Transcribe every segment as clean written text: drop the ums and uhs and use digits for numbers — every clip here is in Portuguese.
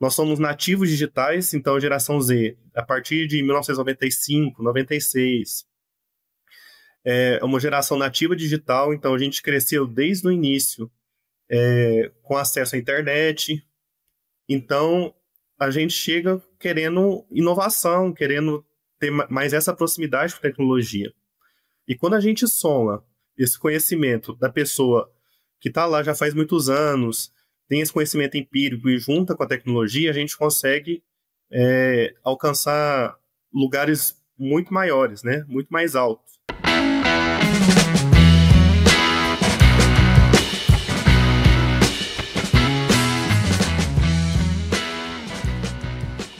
nós somos nativos digitais, então a geração Z, a partir de 1995, 96, é uma geração nativa digital, então a gente cresceu desde o início com acesso à internet. Então a gente chega querendo inovação, querendo ter mais essa proximidade com a tecnologia. E quando a gente soma esse conhecimento da pessoa que está lá já faz muitos anos, tem esse conhecimento empírico e junta com a tecnologia, a gente consegue alcançar lugares muito maiores, né? Muito mais altos.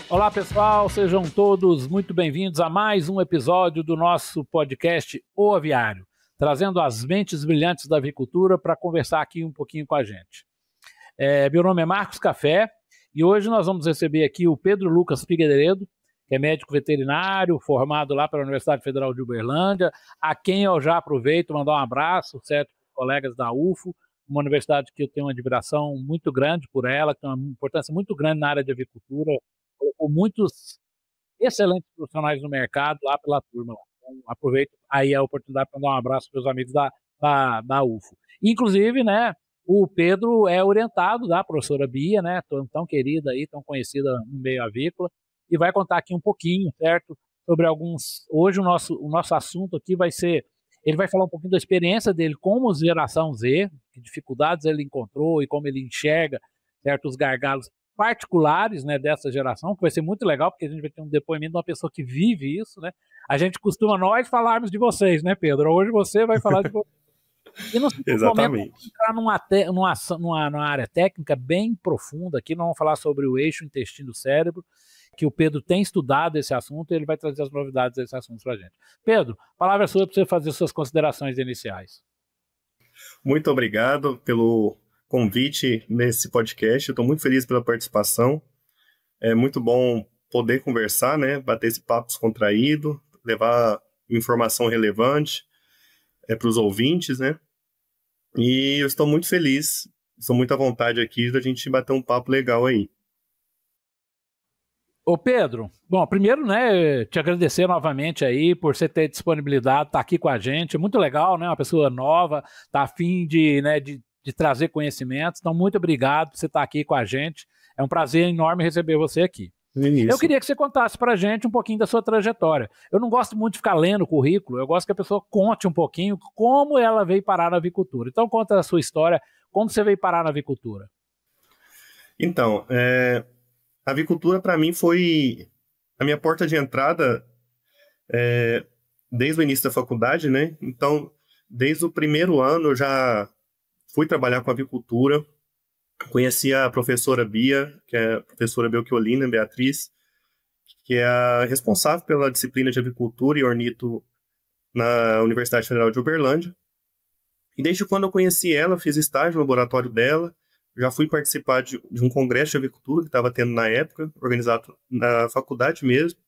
Olá, pessoal, sejam todos muito bem-vindos a mais um episódio do nosso podcast O Aviário, trazendo as mentes brilhantes da avicultura para conversar aqui um pouquinho com a gente. Meu nome é Marcos Café e hoje nós vamos receber aqui o Pedro Lucas Figueiredo, que é médico veterinário, formado lá pela Universidade Federal de Uberlândia, a quem eu já aproveito mandar um abraço, certo, colegas da UFO, uma universidade que eu tenho uma admiração muito grande por ela, que tem uma importância muito grande na área de avicultura, colocou muitos excelentes profissionais no mercado lá pela turma. Então, aproveito aí a oportunidade para dar um abraço para os amigos da UFO. Inclusive, né, o Pedro é orientado da professora Bia, né, tão querida aí, tão conhecida no meio avícola, e vai contar aqui um pouquinho, certo, sobre alguns... Hoje o nosso assunto aqui vai ser... Ele vai falar um pouquinho da experiência dele como geração Z, que dificuldades ele encontrou e como ele enxerga, certo, os gargalos particulares, né, dessa geração, que vai ser muito legal, porque a gente vai ter um depoimento de uma pessoa que vive isso, né? A gente costuma nós falarmos de vocês, né, Pedro? Hoje você vai falar de vocês. E no Exatamente. Momento, entrar numa área técnica bem profunda aqui, nós vamos falar sobre o eixo intestino-cérebro, que o Pedro tem estudado esse assunto e ele vai trazer as novidades desse assunto para a gente. Pedro, a palavra é sua para você fazer suas considerações iniciais. Muito obrigado pelo convite nesse podcast. Eu estou muito feliz pela participação. É muito bom poder conversar, né? Bater esse papo descontraído, levar informação relevante para os ouvintes, né? E eu estou muito feliz, estou muito à vontade aqui da gente bater um papo legal aí. Ô Pedro, bom, primeiro, né, te agradecer novamente aí por você ter disponibilidade, estar aqui com a gente, é muito legal, né, uma pessoa nova, tá a fim de trazer conhecimentos, então muito obrigado por você estar aqui com a gente, é um prazer enorme receber você aqui. Isso. Eu queria que você contasse pra gente um pouquinho da sua trajetória. Eu não gosto muito de ficar lendo o currículo, eu gosto que a pessoa conte um pouquinho como ela veio parar na avicultura. Então conta a sua história, como você veio parar na avicultura. Então, a avicultura para mim foi a minha porta de entrada desde o início da faculdade, né? Então, desde o primeiro ano eu já fui trabalhar com avicultura. Conheci a professora Bia, que é a professora Belchiolina Beatriz, que é a responsável pela disciplina de avicultura e ornito na Universidade Federal de Uberlândia. E desde quando eu conheci ela, fiz estágio no laboratório dela, já fui participar de um congresso de avicultura que estava tendo na época, organizado na faculdade mesmo.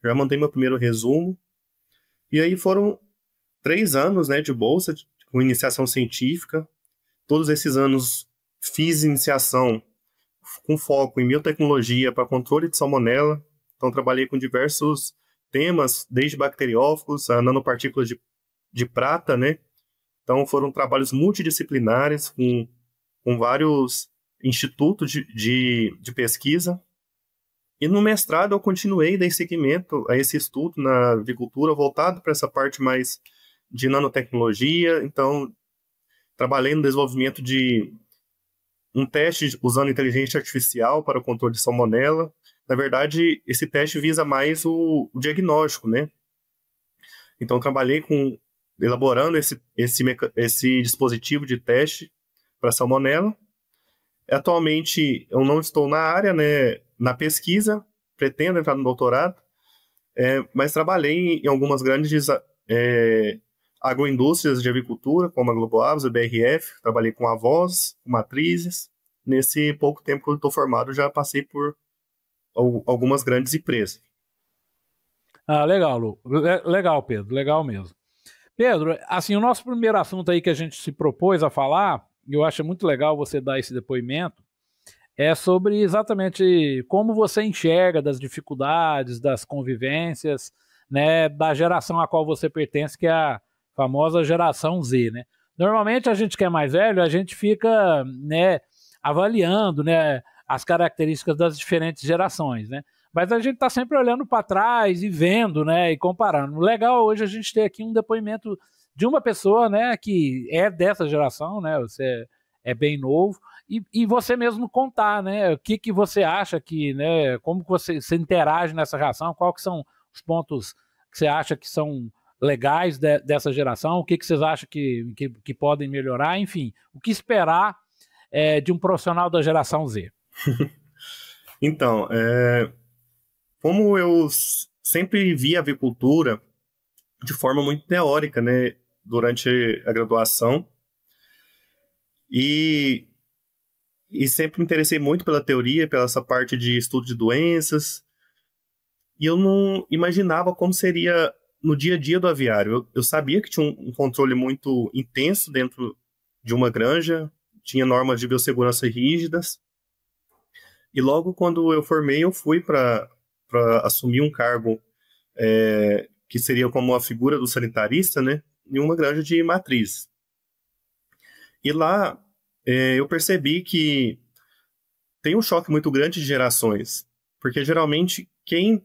Já mandei meu primeiro resumo. E aí foram 3 anos, né, de bolsa, com iniciação científica. Todos esses anos fiz iniciação com foco em biotecnologia para controle de salmonela. Então, trabalhei com diversos temas, desde bacteriófagos a nanopartículas de prata, né? Então, foram trabalhos multidisciplinares com vários institutos de pesquisa. E no mestrado, eu continuei, dei seguimento a esse estudo na avicultura, voltado para essa parte mais de nanotecnologia. Então, trabalhei no desenvolvimento de um teste usando inteligência artificial para o controle de salmonela. Na verdade, esse teste visa mais o diagnóstico, né? Então, trabalhei elaborando esse dispositivo de teste para salmonela. Atualmente, eu não estou na área, né, na pesquisa, pretendo entrar no doutorado, mas trabalhei em algumas grandes agroindústrias de avicultura, como a Globoaves, a BRF, trabalhei com avós, com matrizes. Nesse pouco tempo que eu estou formado, já passei por algumas grandes empresas. Ah, legal, Lu. Legal, Pedro, legal mesmo. Pedro, assim, o nosso primeiro assunto aí que a gente se propôs a falar, e eu acho muito legal você dar esse depoimento, é sobre exatamente como você enxerga das dificuldades, das convivências, né, da geração a qual você pertence, que é a famosa geração Z, né? Normalmente a gente que é mais velho, a gente fica, né, avaliando, né, as características das diferentes gerações, né? Mas a gente está sempre olhando para trás e vendo, né, e comparando. Legal hoje a gente ter aqui um depoimento de uma pessoa, né, que é dessa geração, né? Você é bem novo. E você mesmo contar, né? O que você acha que, né? Como que você interage nessa geração? Quais que são os pontos que você acha que são legais dessa geração? O que vocês acham que podem melhorar? Enfim, o que esperar de um profissional da geração Z? Então, como eu sempre vi a avicultura de forma muito teórica, né? Durante a graduação. E sempre me interessei muito pela teoria, pela essa parte de estudo de doenças. E eu não imaginava como seria no dia a dia do aviário. Eu sabia que tinha um controle muito intenso dentro de uma granja, tinha normas de biossegurança rígidas. E logo quando eu formei, eu fui para assumir um cargo que seria como a figura do sanitarista, né, em uma granja de matriz. E lá eu percebi que tem um choque muito grande de gerações, porque geralmente quem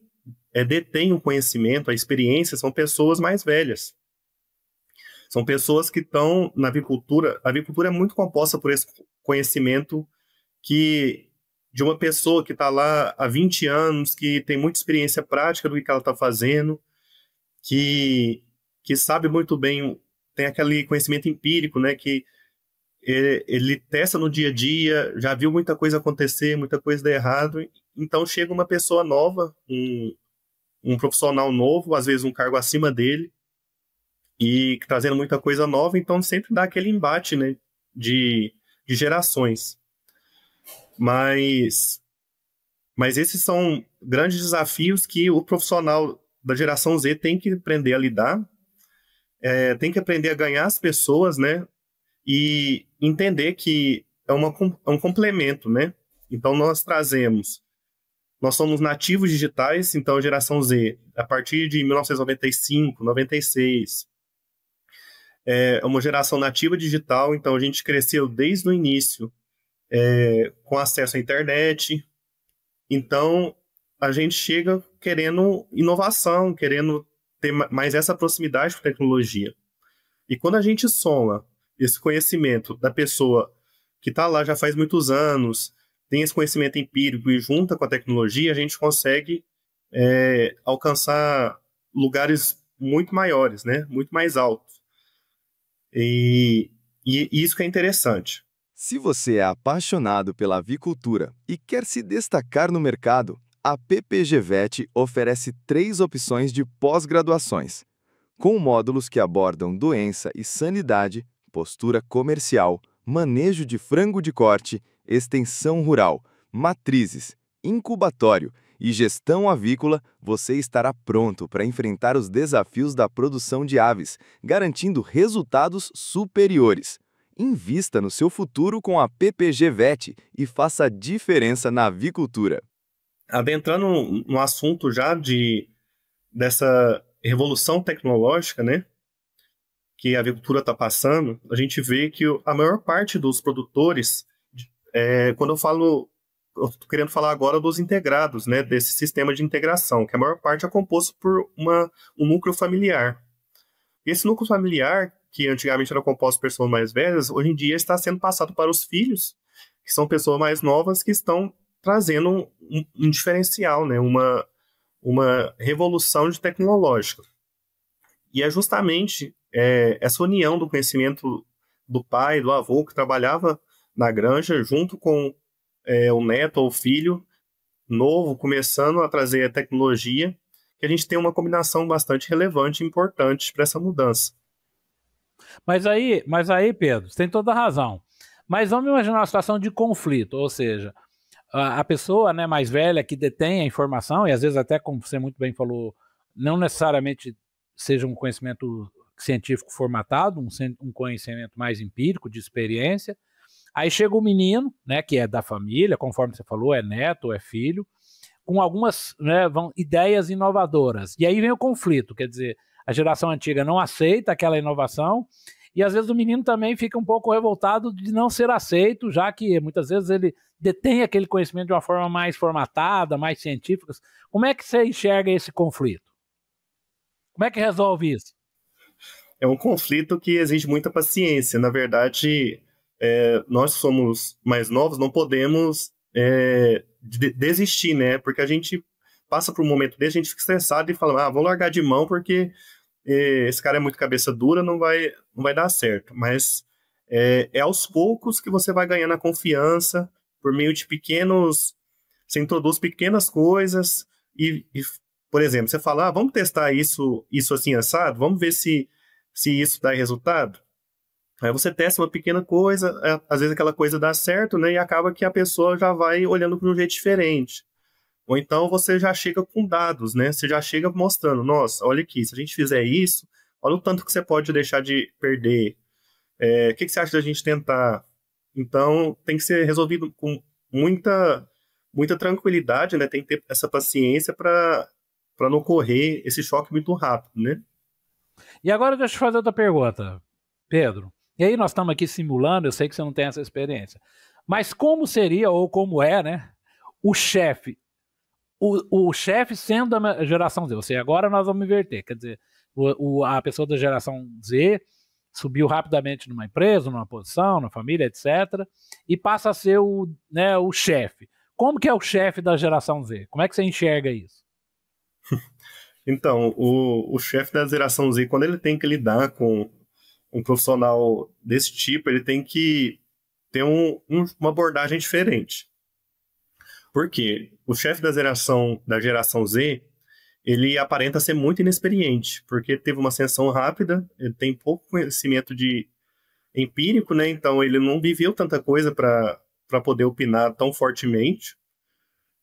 detém o conhecimento, a experiência, são pessoas mais velhas. São pessoas que estão na avicultura. A avicultura é muito composta por esse conhecimento de uma pessoa que está lá há 20 anos, que tem muita experiência prática do que ela está fazendo, que sabe muito bem, tem aquele conhecimento empírico, né, que ele testa no dia a dia, já viu muita coisa acontecer, muita coisa dar errado, então chega uma pessoa nova, um profissional novo, às vezes um cargo acima dele, e trazendo muita coisa nova, então sempre dá aquele embate, né, de gerações. Mas esses são grandes desafios que o profissional da geração Z tem que aprender a lidar, tem que aprender a ganhar as pessoas, né, e entender que é um complemento, né? Então nós somos nativos digitais, então a geração Z, a partir de 1995, 96, é uma geração nativa digital, então a gente cresceu desde o início com acesso à internet, então a gente chega querendo inovação, querendo ter mais essa proximidade com a tecnologia. E quando a gente soma esse conhecimento da pessoa que está lá já faz muitos anos, tem esse conhecimento empírico e junta com a tecnologia, a gente consegue alcançar lugares muito maiores, né? Muito mais altos. E isso que é interessante. Se você é apaixonado pela avicultura e quer se destacar no mercado, a PPG-VET oferece 3 opções de pós-graduações, com módulos que abordam doença e sanidade, postura comercial, manejo de frango de corte, extensão rural, matrizes, incubatório e gestão avícola. Você estará pronto para enfrentar os desafios da produção de aves, garantindo resultados superiores. Invista no seu futuro com a PPG-VET e faça a diferença na avicultura. Adentrando no assunto já dessa revolução tecnológica, né, que a avicultura está passando, a gente vê que a maior parte dos produtores, quando eu estou querendo falar agora dos integrados, né, desse sistema de integração, que a maior parte é composto por um núcleo familiar. E esse núcleo familiar, que antigamente era composto por pessoas mais velhas, hoje em dia está sendo passado para os filhos, que são pessoas mais novas que estão trazendo um diferencial, né, uma revolução tecnológica. E é justamente essa união do conhecimento do pai, do avô, que trabalhava na granja, junto com o neto ou o filho novo, começando a trazer a tecnologia, que a gente tem uma combinação bastante relevante e importante para essa mudança. Mas aí, Pedro, você tem toda a razão. Mas vamos imaginar uma situação de conflito, ou seja, a pessoa, né, mais velha que detém a informação, e às vezes até, como você muito bem falou, não necessariamente seja um conhecimento científico formatado, um conhecimento mais empírico, de experiência, Aí chega o menino, né, que é da família, conforme você falou, é neto ou é filho, com algumas, né, ideias inovadoras. E aí vem o conflito, quer dizer, a geração antiga não aceita aquela inovação e às vezes o menino também fica um pouco revoltado de não ser aceito, já que muitas vezes ele detém aquele conhecimento de uma forma mais formatada, mais científica. Como é que você enxerga esse conflito? Como é que resolve isso? É um conflito que exige muita paciência. Na verdade, nós somos mais novos, não podemos desistir, né? Porque a gente passa por um momento desse, a gente fica estressado e fala, vou largar de mão porque esse cara é muito cabeça dura, não vai dar certo. Mas é aos poucos que você vai ganhando a confiança, por meio de você introduz pequenas coisas e por exemplo, você fala, vamos testar isso assim assado, vamos ver se isso dá resultado. Aí você testa uma pequena coisa, às vezes aquela coisa dá certo, né, e acaba que a pessoa já vai olhando para um jeito diferente. Ou então você já chega com dados, né, você já chega mostrando, nossa, olha aqui, se a gente fizer isso, olha o tanto que você pode deixar de perder. O que você acha da gente tentar? Então, tem que ser resolvido com muita tranquilidade, né, tem que ter essa paciência para não ocorrer esse choque muito rápido, né? E agora deixa eu te fazer outra pergunta, Pedro. E aí nós estamos aqui simulando, eu sei que você não tem essa experiência, mas como seria, ou como é, né, o chefe? O chefe sendo da geração Z, ou seja, agora nós vamos inverter, quer dizer, a pessoa da geração Z subiu rapidamente numa empresa, numa posição, na família, etc., e passa a ser o chefe. Como que é o chefe da geração Z? Como é que você enxerga isso? Então, o chefe da geração Z, quando ele tem que lidar com um profissional desse tipo, ele tem que ter uma abordagem diferente. Por quê? O chefe da geração Z, ele aparenta ser muito inexperiente, porque teve uma ascensão rápida, ele tem pouco conhecimento empírico, né? Então ele não viveu tanta coisa para poder opinar tão fortemente.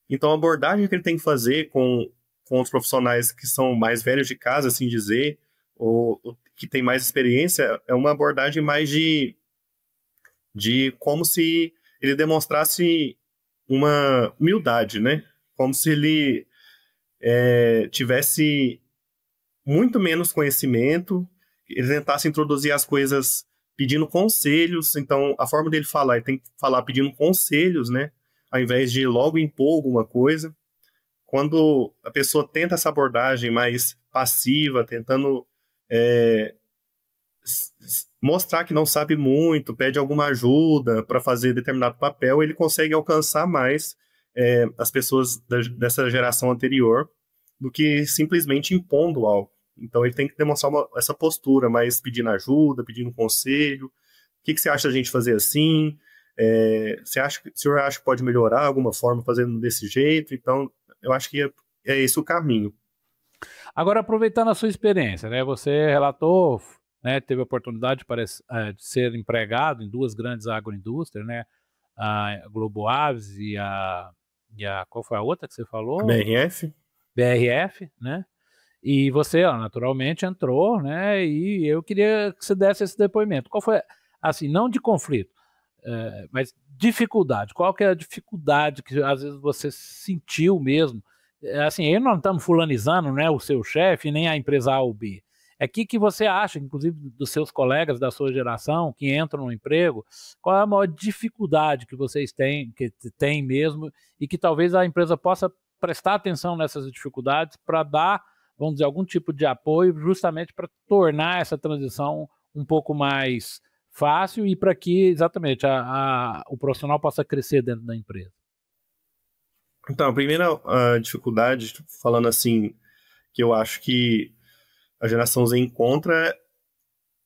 Então a abordagem que ele tem que fazer com os profissionais que são mais velhos de casa, assim dizer, ou que tem mais experiência, é uma abordagem mais de como se ele demonstrasse uma humildade, né? Como se ele tivesse muito menos conhecimento, ele tentasse introduzir as coisas pedindo conselhos, então a forma dele falar, ele tem que falar pedindo conselhos, né? Ao invés de logo impor alguma coisa. Quando a pessoa tenta essa abordagem mais passiva, tentando mostrar que não sabe muito, pede alguma ajuda para fazer determinado papel, ele consegue alcançar mais as pessoas dessa geração anterior do que simplesmente impondo algo. Então ele tem que demonstrar essa postura, mais pedindo ajuda, pedindo conselho. O que você acha da gente fazer assim? O senhor acha que pode melhorar alguma forma fazendo desse jeito? Então, eu acho que é esse o caminho. Agora, aproveitando a sua experiência, né, você relatou, né, teve a oportunidade de ser empregado em duas grandes agroindústrias, né, a Globo Aves e a qual foi a outra que você falou? BRF. BRF, né? E você, naturalmente, entrou, né? E eu queria que você desse esse depoimento. Qual foi, assim, não de conflito, mas dificuldade. Qual que é a dificuldade que às vezes você sentiu mesmo? Assim, aí não estamos fulanizando, né, o seu chefe, nem a empresa A ou B. É que você acha, inclusive dos seus colegas da sua geração que entram no emprego, qual é a maior dificuldade que vocês têm, que tem mesmo, e que talvez a empresa possa prestar atenção nessas dificuldades para dar, vamos dizer, algum tipo de apoio justamente para tornar essa transição um pouco mais fácil e para que exatamente o profissional possa crescer dentro da empresa. Então, a primeira dificuldade, falando assim, que eu acho que a geração Z encontra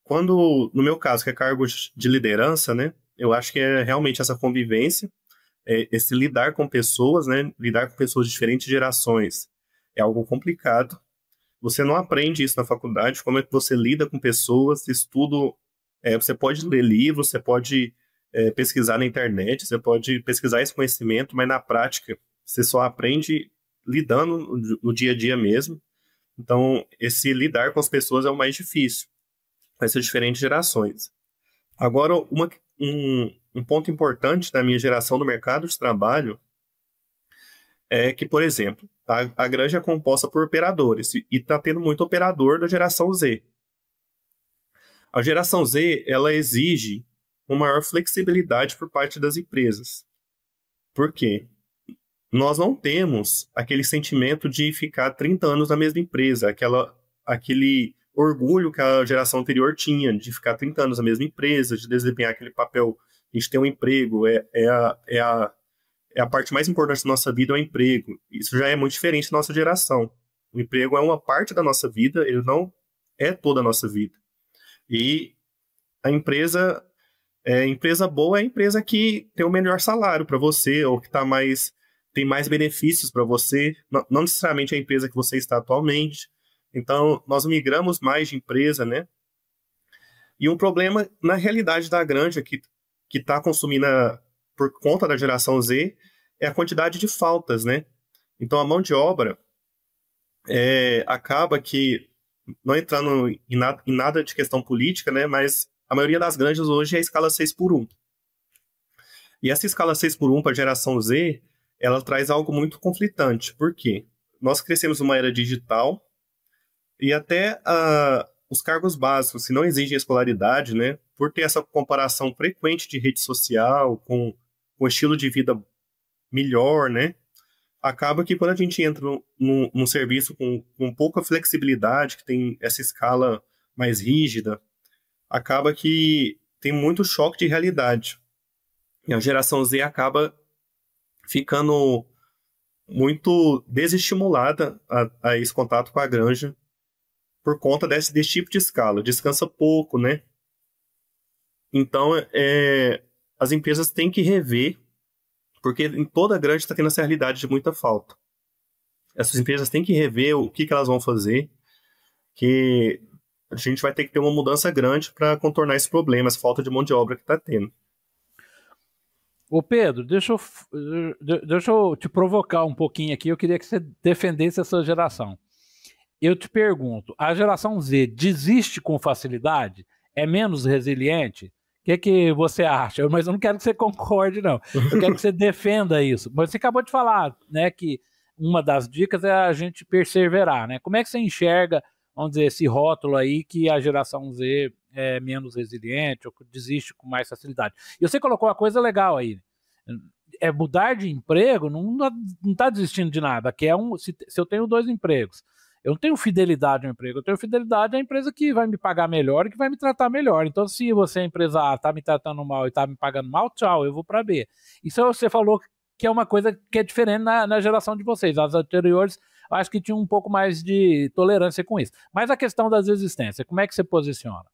quando, no meu caso, que é cargo de liderança, né? Eu acho que é realmente essa convivência, esse lidar com pessoas, né? Lidar com pessoas de diferentes gerações é algo complicado. Você não aprende isso na faculdade, como é que você lida com pessoas, estudo. Você pode ler livros, você pode pesquisar na internet, você pode pesquisar esse conhecimento, mas na prática você só aprende lidando no dia a dia mesmo. Então, esse lidar com as pessoas é o mais difícil, com essas diferentes gerações. Agora, um ponto importante na minha geração do mercado de trabalho é que, por exemplo, a granja é composta por operadores e está tendo muito operador da geração Z. A geração Z, ela exige uma maior flexibilidade por parte das empresas. Por quê? Nós não temos aquele sentimento de ficar 30 anos na mesma empresa, aquele orgulho que a geração anterior tinha, de ficar 30 anos na mesma empresa, de desempenhar aquele papel, a gente ter um emprego, é a parte mais importante da nossa vida, é o emprego. Isso já é muito diferente da nossa geração. O emprego é uma parte da nossa vida, ele não é toda a nossa vida. E a empresa boa é a empresa que tem o melhor salário para você, ou que tem mais benefícios para você, não necessariamente a empresa que você está atualmente. Então, nós migramos mais de empresa, né? E um problema, na realidade da granja, que está consumindo por conta da geração Z, é a quantidade de faltas, né? Então, a mão de obra acaba que, não entrando em nada de questão política, né? Mas a maioria das granjas hoje é a escala 6x1. E essa escala 6x1 para a geração Z, ela traz algo muito conflitante. Por quê? Nós crescemos numa era digital e até os cargos básicos, que não exigem escolaridade, né, por ter essa comparação frequente de rede social com estilo de vida melhor, né, acaba que quando a gente entra num serviço com pouca flexibilidade, que tem essa escala mais rígida, acaba que tem muito choque de realidade. E a geração Z acaba ficando muito desestimulada a esse contato com a granja por conta desse tipo de escala. Descansa pouco, né? Então, as empresas têm que rever, porque em toda a granja está tendo essa realidade de muita falta. Essas empresas têm que rever o que elas vão fazer, que a gente vai ter que ter uma mudança grande para contornar esse problema, essa falta de mão de obra que está tendo. Ô Pedro, deixa eu te provocar um pouquinho aqui. Eu queria que você defendesse a sua geração. Eu te pergunto, a geração Z desiste com facilidade? É menos resiliente? O que você acha? Mas eu não quero que você concorde, não. Eu quero que você defenda isso. Mas você acabou de falar, né, que uma das dicas é a gente perseverar, né? Como é que você enxerga, vamos dizer, esse rótulo aí que a geração Z é menos resiliente ou desiste com mais facilidade? E você colocou uma coisa legal aí. É mudar de emprego, não está desistindo de nada. Que se eu tenho 2 empregos, eu não tenho fidelidade ao emprego, eu tenho fidelidade à empresa que vai me pagar melhor e que vai me tratar melhor. Então, se você, empresa A, está me tratando mal e está me pagando mal, tchau, eu vou para B. Isso você falou que é uma coisa que é diferente na geração de vocês. As anteriores, acho que tinham um pouco mais de tolerância com isso. Mas a questão das existências, como é que você posiciona?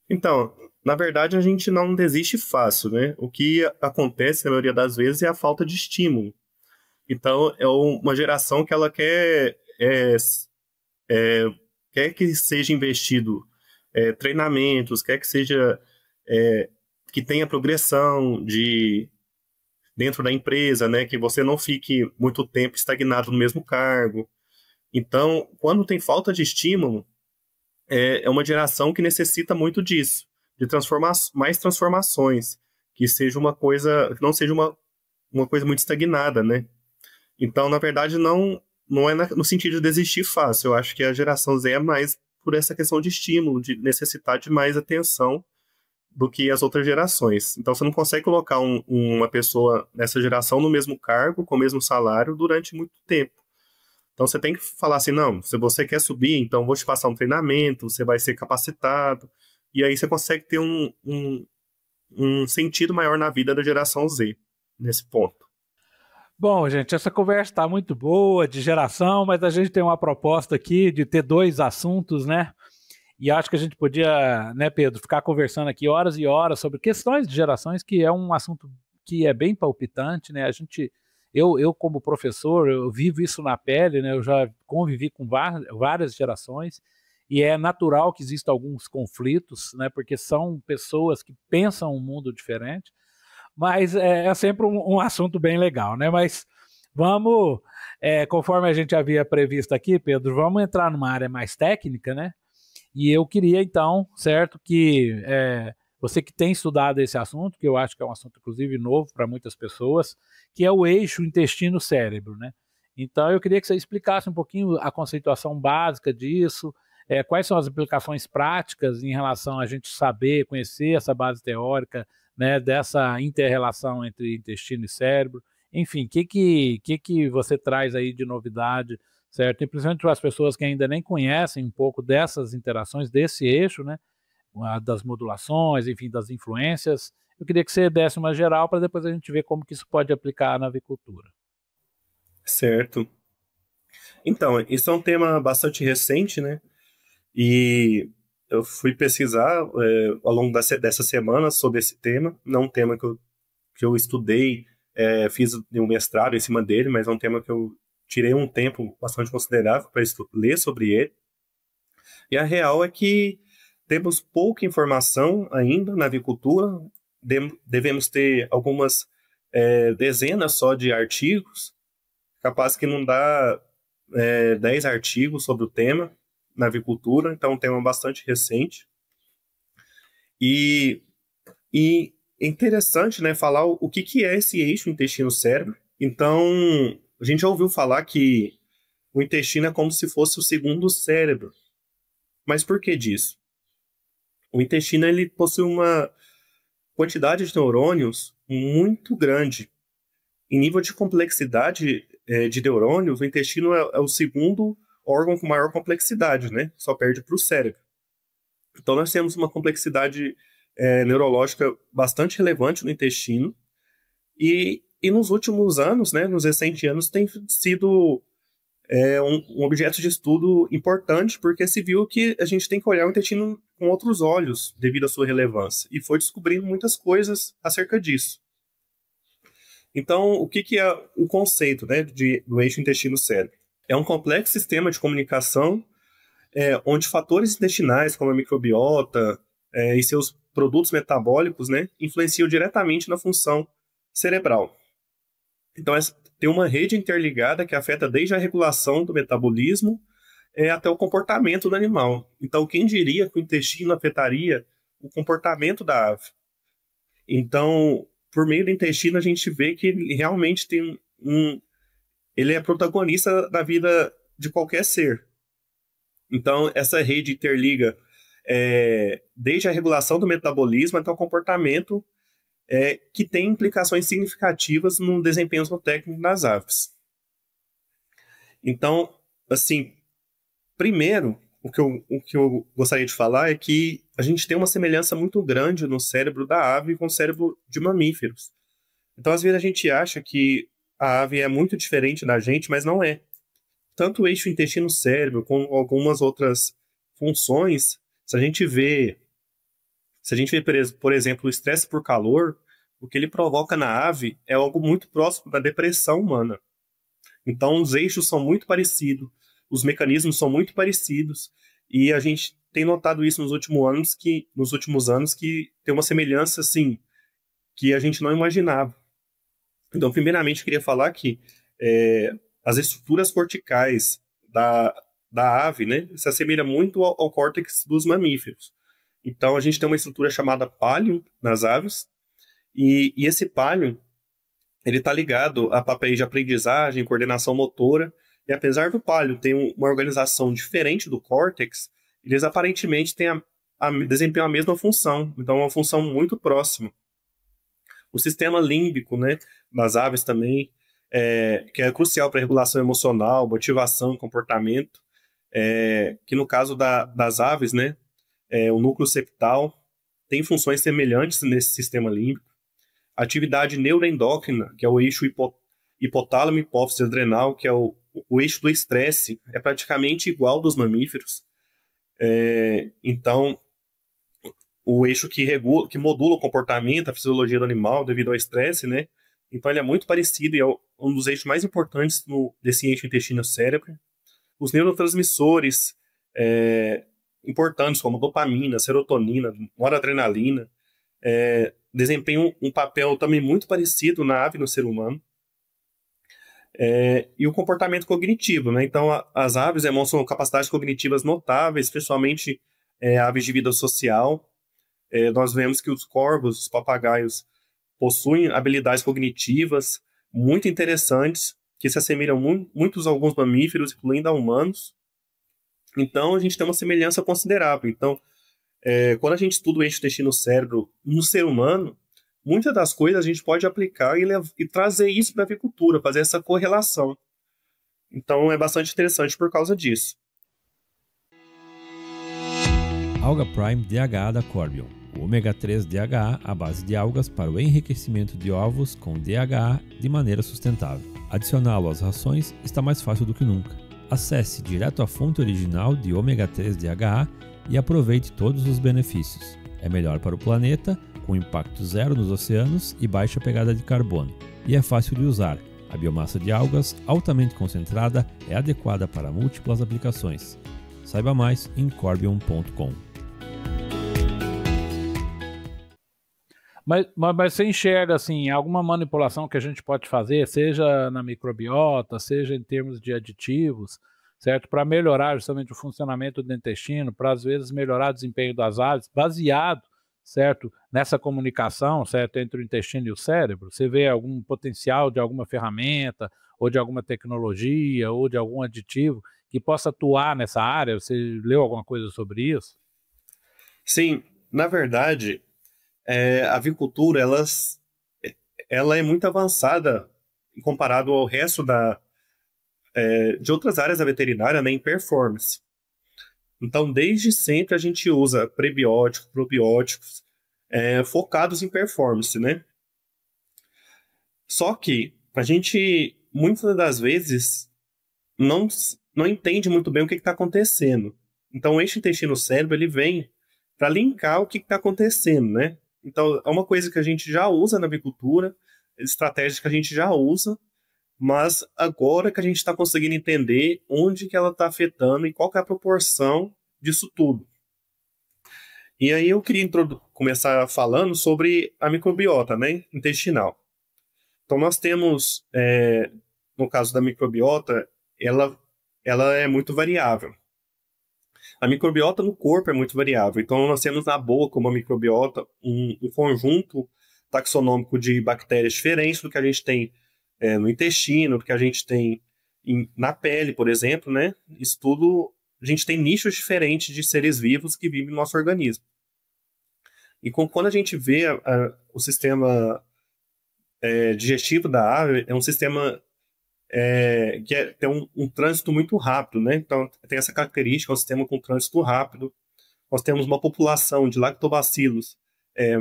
Então, na verdade, a gente não desiste fácil, né? O que acontece, na maioria das vezes, é a falta de estímulo. Então, é uma geração que ela quer que seja investido treinamentos, quer que seja que tenha progressão dentro da empresa, né? Que você não fique muito tempo estagnado no mesmo cargo. Então, quando tem falta de estímulo, é uma geração que necessita muito disso, de mais transformações, que seja uma coisa, que não seja uma coisa muito estagnada, né? Então, na verdade, não é no sentido de desistir fácil. Eu acho que a geração Z é mais por essa questão de estímulo, de necessitar de mais atenção do que as outras gerações. Então, você não consegue colocar uma pessoa nessa geração no mesmo cargo, com o mesmo salário, durante muito tempo. Então, você tem que falar assim, não, se você quer subir, então vou te passar um treinamento, você vai ser capacitado, e aí você consegue ter um sentido maior na vida da geração Z, nesse ponto. Bom, gente, essa conversa está muito boa, de geração, mas a gente tem uma proposta aqui de ter 2 assuntos, né? E acho que a gente podia, né, Pedro, ficar conversando aqui horas e horas sobre questões de gerações, que é um assunto que é bem palpitante, né? Eu como professor, eu vivo isso na pele, né? Eu já convivi com várias gerações e é natural que existam alguns conflitos, né? Porque são pessoas que pensam um mundo diferente, mas é sempre um assunto bem legal, né? Mas vamos, conforme a gente havia previsto aqui, Pedro, vamos entrar numa área mais técnica, né? E eu queria, então, certo, que você que tem estudado esse assunto, que eu acho que é um assunto, inclusive, novo para muitas pessoas, que é o eixo intestino-cérebro, né? Então, eu queria que você explicasse um pouquinho a conceituação básica disso, quais são as implicações práticas em relação a gente saber, conhecer essa base teórica, né, dessa inter-relação entre intestino e cérebro. Enfim, o que você traz aí de novidade, certo? E principalmente para as pessoas que ainda nem conhecem um pouco dessas interações, desse eixo, né, das modulações, enfim, das influências. Eu queria que você desse uma geral para depois a gente ver como que isso pode aplicar na avicultura. Certo. Então, isso é um tema bastante recente, né? E eu fui pesquisar ao longo dessa semana sobre esse tema. Não é um tema que eu estudei, fiz um mestrado em cima dele, mas é um tema que eu tirei um tempo bastante considerável para ler sobre ele. E a real é que temos pouca informação ainda na avicultura, devemos ter algumas dezenas só de artigos, capaz que não dá 10 artigos sobre o tema na avicultura, então é um tema bastante recente. E é interessante, né, falar o que é esse eixo intestino-cérebro. Então, a gente já ouviu falar que o intestino é como se fosse o segundo cérebro. Mas por que disso? O intestino ele possui uma quantidade de neurônios muito grande. Em nível de complexidade de neurônios, o intestino é o segundo órgão com maior complexidade, né? Só perde para o cérebro. Então, nós temos uma complexidade neurológica bastante relevante no intestino. E nos últimos anos, né, nos recentes anos, tem sido um objeto de estudo importante, porque se viu que a gente tem que olhar o intestino com outros olhos devido à sua relevância. E foi descobrindo muitas coisas acerca disso. Então, o que é o conceito, né, do eixo intestino-cérebro? É um complexo sistema de comunicação onde fatores intestinais, como a microbiota e seus produtos metabólicos, né, influenciam diretamente na função cerebral. Então, tem uma rede interligada que afeta desde a regulação do metabolismo até o comportamento do animal. Então, quem diria que o intestino afetaria o comportamento da ave? Então, por meio do intestino, a gente vê que ele realmente tem ele é protagonista da vida de qualquer ser. Então, essa rede interliga desde a regulação do metabolismo até o comportamento, que tem implicações significativas no desempenho técnico das aves. Então, assim, primeiro, o que eu gostaria de falar é que a gente tem uma semelhança muito grande no cérebro da ave com o cérebro de mamíferos. Então, às vezes, a gente acha que a ave é muito diferente da gente, mas não é. Tanto o eixo intestino-cérebro, como algumas outras funções, se a gente vê, por exemplo, o estresse por calor, o que ele provoca na ave é algo muito próximo da depressão humana. Então, os eixos são muito parecidos, os mecanismos são muito parecidos, e a gente tem notado isso nos últimos anos que tem uma semelhança, assim, que a gente não imaginava. Então, primeiramente, eu queria falar que as estruturas corticais da ave, né, se assemelha muito ao córtex dos mamíferos. Então, a gente tem uma estrutura chamada pálio nas aves, e esse pálio ele está ligado a papéis de aprendizagem, coordenação motora, e apesar do pálio ter uma organização diferente do córtex, eles aparentemente desempenham a mesma função, então é uma função muito próxima. O sistema límbico, né, das aves também, que é crucial para a regulação emocional, motivação, comportamento, que no caso das aves, né, o núcleo septal tem funções semelhantes nesse sistema límbico. A atividade neuroendócrina, que é o eixo hipotálamo, hipófise adrenal, que é o eixo do estresse, é praticamente igual ao dos mamíferos. Então, o eixo que modula o comportamento, a fisiologia do animal devido ao estresse, né? Então, ele é muito parecido e é um dos eixos mais importantes desse eixo intestino-cérebro. Os neurotransmissores importantes, como dopamina, serotonina, noradrenalina, desempenham um papel também muito parecido na ave e no ser humano. E o comportamento cognitivo, né? Então, as aves demonstram capacidades cognitivas notáveis, especialmente aves de vida social. nós vemos que os corvos, os papagaios, possuem habilidades cognitivas muito interessantes, que se assemelham muito a alguns mamíferos, incluindo a humanos. Então, a gente tem uma semelhança considerável. Então, quando a gente estuda o eixo intestino-cérebro no ser humano, muitas das coisas a gente pode aplicar e trazer isso para a avicultura, fazer essa correlação. Então, é bastante interessante por causa disso. Alga Prime DHA da Corbion. O ômega 3 DHA à base de algas para o enriquecimento de ovos com DHA de maneira sustentável. Adicioná-lo às rações está mais fácil do que nunca. Acesse direto à fonte original de ômega 3 DHA e aproveite todos os benefícios. É melhor para o planeta, com impacto zero nos oceanos e baixa pegada de carbono. E é fácil de usar. A biomassa de algas, altamente concentrada, é adequada para múltiplas aplicações. Saiba mais em corbion.com. Mas você enxerga assim, alguma manipulação que a gente pode fazer, seja na microbiota, seja em termos de aditivos, certo? Para melhorar justamente o funcionamento do intestino, para às vezes melhorar o desempenho das aves, baseado, certo, nessa comunicação, certo, entre o intestino e o cérebro. Você vê algum potencial de alguma ferramenta, ou de alguma tecnologia, ou de algum aditivo que possa atuar nessa área? Você leu alguma coisa sobre isso? Sim, na verdade, a avicultura ela é muito avançada comparado ao resto de outras áreas da veterinária, né, em performance. Então, desde sempre a gente usa prebióticos, probióticos, focados em performance, né? Só que a gente, muitas das vezes, não entende muito bem o que está acontecendo. Então, o eixo intestino-cérebro, ele vem para linkar o que está acontecendo, né? Então, é uma coisa que a gente já usa na avicultura, estratégias que a gente já usa, mas agora que a gente está conseguindo entender onde que ela está afetando e qual que é a proporção disso tudo. E aí eu queria começar falando sobre a microbiota, né, intestinal. Então nós temos, no caso da microbiota, ela é muito variável. A microbiota no corpo é muito variável. Então nós temos na boca uma microbiota, um conjunto taxonômico de bactérias diferentes do que a gente tem no intestino, do que a gente tem na pele, por exemplo, né? Isso tudo, a gente tem nichos diferentes de seres vivos que vivem no nosso organismo. E quando a gente vê o sistema digestivo da ave, é um sistema que tem um trânsito muito rápido, né? Então tem essa característica, é um sistema com trânsito rápido. Nós temos uma população de lactobacilos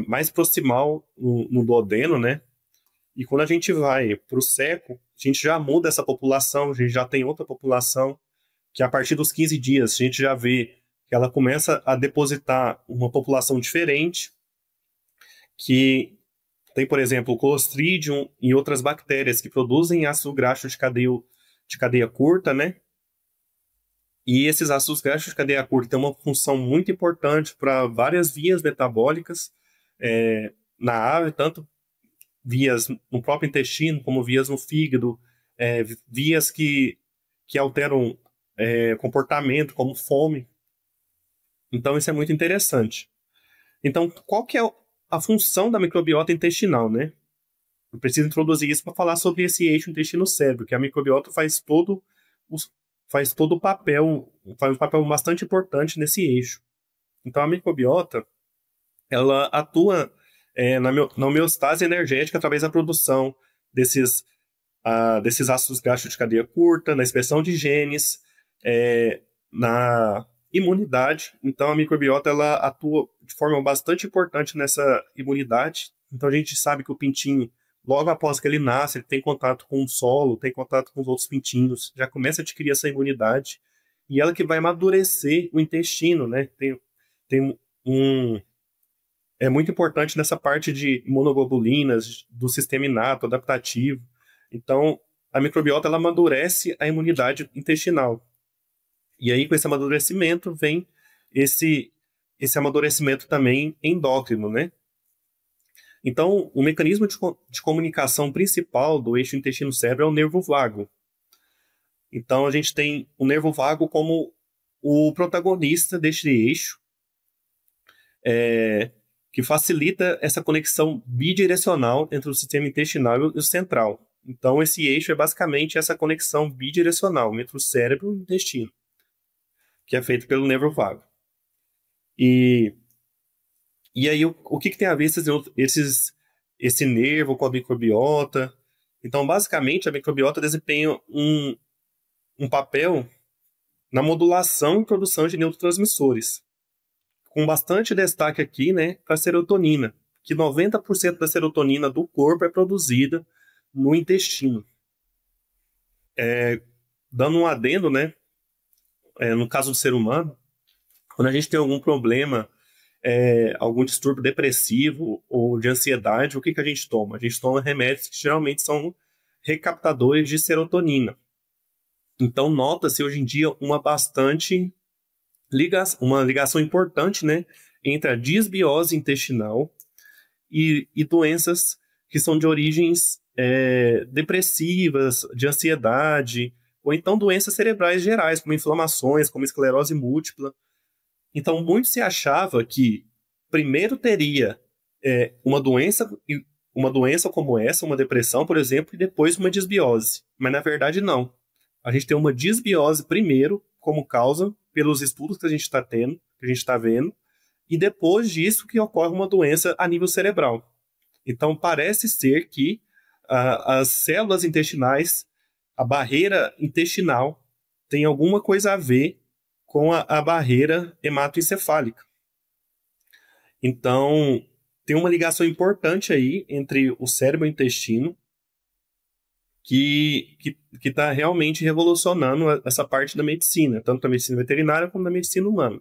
mais proximal no duodeno, né? E quando a gente vai para o seco, a gente já muda essa população, a gente já tem outra população, que a partir dos 15 dias a gente já vê que ela começa a depositar uma população diferente, que tem, por exemplo, o Clostridium e outras bactérias que produzem ácido graxo de cadeia curta, né? E esses ácidos graxos de cadeia curta têm uma função muito importante para várias vias metabólicas na ave, tanto vias no próprio intestino, como vias no fígado, vias que alteram comportamento, como fome. Então, isso é muito interessante. Então, qual que é a função da microbiota intestinal, né? Eu preciso introduzir isso para falar sobre esse eixo intestino-cérebro, que a microbiota faz todo o papel, faz um papel bastante importante nesse eixo. Então, a microbiota, ela atua na homeostase energética através da produção desses ácidos graxos de cadeia curta, na expressão de genes, na imunidade. Então a microbiota ela atua de forma bastante importante nessa imunidade. Então a gente sabe que o pintinho, logo após que ele nasce, ele tem contato com o solo, tem contato com os outros pintinhos, já começa a adquirir essa imunidade, e ela que vai amadurecer o intestino, né? É muito importante nessa parte de imunoglobulinas, do sistema inato, adaptativo. Então, a microbiota ela amadurece a imunidade intestinal. E aí, com esse amadurecimento, vem esse amadurecimento também endócrino, né? Então, o mecanismo de comunicação principal do eixo intestino-cérebro é o nervo vago. Então, a gente tem o nervo vago como o protagonista deste eixo. que facilita essa conexão bidirecional entre o sistema intestinal e o central. Então, esse eixo é basicamente essa conexão bidirecional entre o cérebro e o intestino, que é feito pelo nervo vago. E aí, o que tem a ver esse nervo com a microbiota? Então, basicamente, a microbiota desempenha um papel na modulação e produção de neurotransmissores, com bastante destaque aqui, né, para a serotonina, que 90% da serotonina do corpo é produzida no intestino. Dando um adendo, né, no caso do ser humano, quando a gente tem algum problema, algum distúrbio depressivo ou de ansiedade, o que a gente toma? A gente toma remédios que geralmente são recaptadores de serotonina. Então, nota-se hoje em dia uma ligação importante, né, entre a disbiose intestinal e doenças que são de origens depressivas, de ansiedade, ou então doenças cerebrais gerais, como inflamações, como esclerose múltipla. Então, muito se achava que primeiro teria uma doença como essa, uma depressão, por exemplo, e depois uma disbiose. Mas, na verdade, não. A gente tem uma disbiose primeiro, como causa, pelos estudos que a gente está tendo, que a gente está vendo, e depois disso que ocorre uma doença a nível cerebral. Então, parece ser que as células intestinais, a barreira intestinal, tem alguma coisa a ver com a barreira hematoencefálica. Então, tem uma ligação importante aí entre o cérebro e o intestino, que está realmente revolucionando essa parte da medicina, tanto da medicina veterinária como da medicina humana.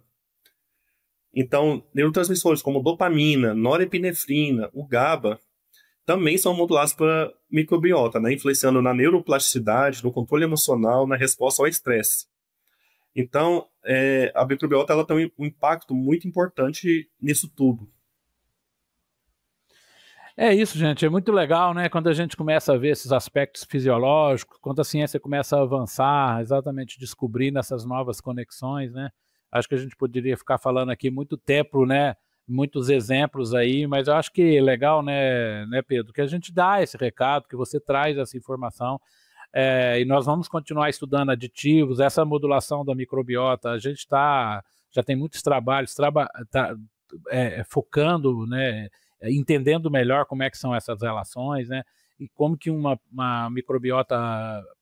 Então, neurotransmissores como dopamina, norepinefrina, o GABA, também são modulados pela microbiota, né, influenciando na neuroplasticidade, no controle emocional, na resposta ao estresse. Então, a microbiota ela tem um impacto muito importante nisso tudo. É isso, gente, é muito legal, né, quando a gente começa a ver esses aspectos fisiológicos, quando a ciência começa a avançar, exatamente descobrindo essas novas conexões, né, acho que a gente poderia ficar falando aqui muito tempo, né, muitos exemplos aí, mas eu acho que é legal, né, Pedro, que a gente dá esse recado, que você traz essa informação, e nós vamos continuar estudando aditivos, essa modulação da microbiota, a gente já tem muitos trabalhos focando, né, entendendo melhor como é que são essas relações, né, e como que uma microbiota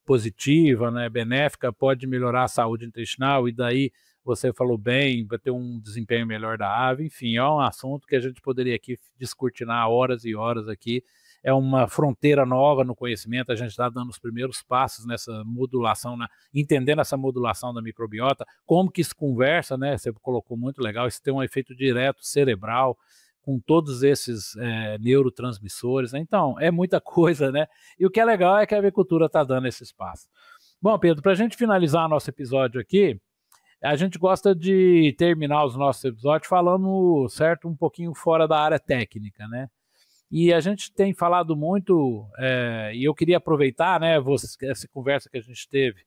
positiva, né, benéfica, pode melhorar a saúde intestinal, e daí, você falou bem, vai ter um desempenho melhor da ave, enfim, é um assunto que a gente poderia aqui descortinar horas e horas aqui, é uma fronteira nova no conhecimento, a gente está dando os primeiros passos nessa modulação, entendendo essa modulação da microbiota, como que isso conversa, né, você colocou muito legal, isso tem um efeito direto cerebral, com todos esses neurotransmissores, né? Então, é muita coisa, né? E o que é legal é que a avicultura está dando esse espaço. Bom, Pedro, para a gente finalizar nosso episódio aqui, a gente gosta de terminar os nossos episódios falando, certo, um pouquinho fora da área técnica, né? E a gente tem falado muito, e eu queria aproveitar, né, essa conversa que a gente teve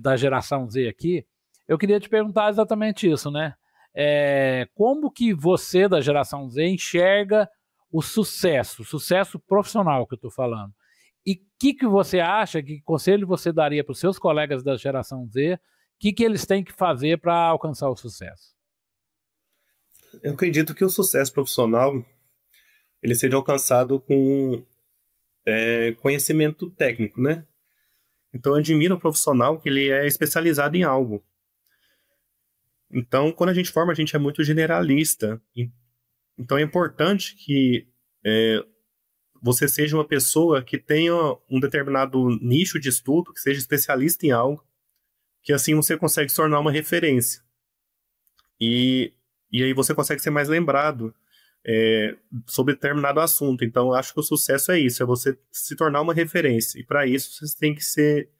da geração Z aqui, eu queria te perguntar exatamente isso, né? Como que você, da geração Z, enxerga o sucesso profissional que eu estou falando? E o que você acha, que conselho você daria para os seus colegas da geração Z, o que eles têm que fazer para alcançar o sucesso? Eu acredito que o sucesso profissional ele seja alcançado com conhecimento técnico, né? Então, eu admiro o profissional que ele é especializado em algo. Então, quando a gente forma, a gente é muito generalista. Então, é importante que você seja uma pessoa que tenha um determinado nicho de estudo, que seja especialista em algo, que assim você consegue se tornar uma referência. E aí você consegue ser mais lembrado sobre determinado assunto. Então, eu acho que o sucesso é isso, é você se tornar uma referência. E para isso, você tem que ser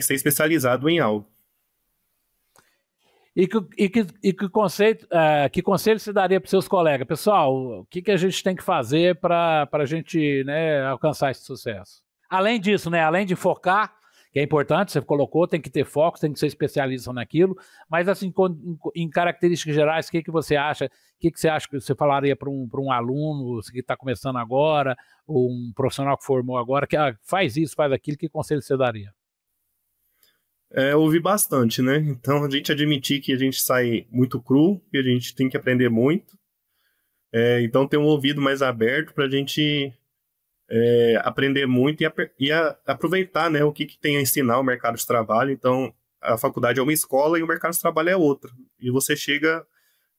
especializado em algo. E que conselho você daria para os seus colegas? Pessoal, o que a gente tem que fazer para a gente, né, alcançar esse sucesso? Além disso, né, além de focar, que é importante, você colocou, tem que ter foco, tem que ser especialista naquilo, mas assim, em características gerais, o que você acha? O que você acha que você falaria para um aluno que está começando agora, ou um profissional que formou agora, que faz isso, faz aquilo, que conselho você daria? Ouvir bastante, né? Então, a gente admitir que a gente sai muito cru, que a gente tem que aprender muito. Então, ter um ouvido mais aberto para a gente aprender muito e aproveitar, né, o que tem a ensinar o mercado de trabalho. Então, a faculdade é uma escola e o mercado de trabalho é outra. E você chega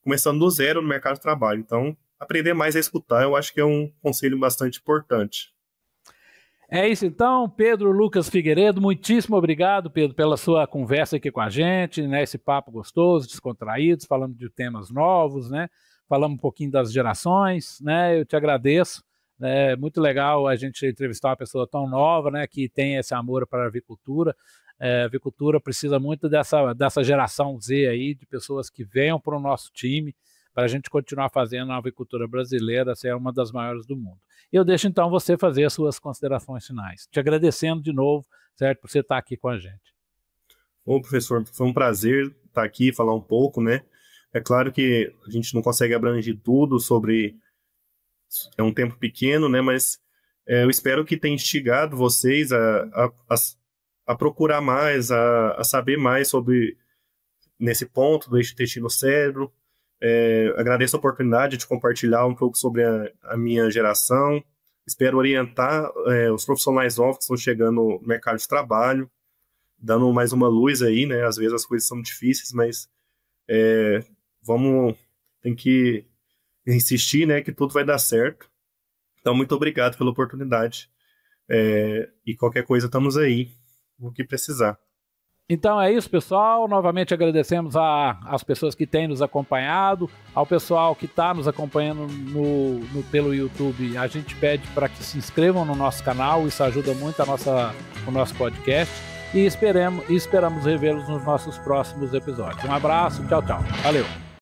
começando do zero no mercado de trabalho. Então, aprender mais a escutar, eu acho que é um conselho bastante importante. É isso então, Pedro Lucas Figueiredo, muitíssimo obrigado, Pedro, pela sua conversa aqui com a gente, né, esse papo gostoso, descontraído, falando de temas novos, né, falamos um pouquinho das gerações, né, eu te agradeço, é muito legal a gente entrevistar uma pessoa tão nova, né, que tem esse amor para a avicultura. A avicultura precisa muito dessa geração Z aí, de pessoas que venham para o nosso time, para a gente continuar fazendo a avicultura brasileira ser uma das maiores do mundo. Eu deixo então você fazer as suas considerações finais. Te agradecendo de novo, certo, por você estar aqui com a gente. Bom, professor, foi um prazer estar aqui, falar um pouco, né? É claro que a gente não consegue abranger tudo sobre... É um tempo pequeno, né? Mas eu espero que tenha instigado vocês a procurar mais, a saber mais sobre nesse ponto do eixo intestino-cérebro. Agradeço a oportunidade de compartilhar um pouco sobre a minha geração. Espero orientar os profissionais novos que estão chegando no mercado de trabalho, dando mais uma luz aí, né? Às vezes as coisas são difíceis, mas tem que insistir, né? Que tudo vai dar certo. Então, muito obrigado pela oportunidade. E qualquer coisa, estamos aí, o que precisar. Então é isso, pessoal. Novamente agradecemos às pessoas que têm nos acompanhado, ao pessoal que está nos acompanhando pelo YouTube. A gente pede para que se inscrevam no nosso canal, isso ajuda muito o nosso podcast. E esperamos revê-los nos nossos próximos episódios. Um abraço, tchau, tchau. Valeu!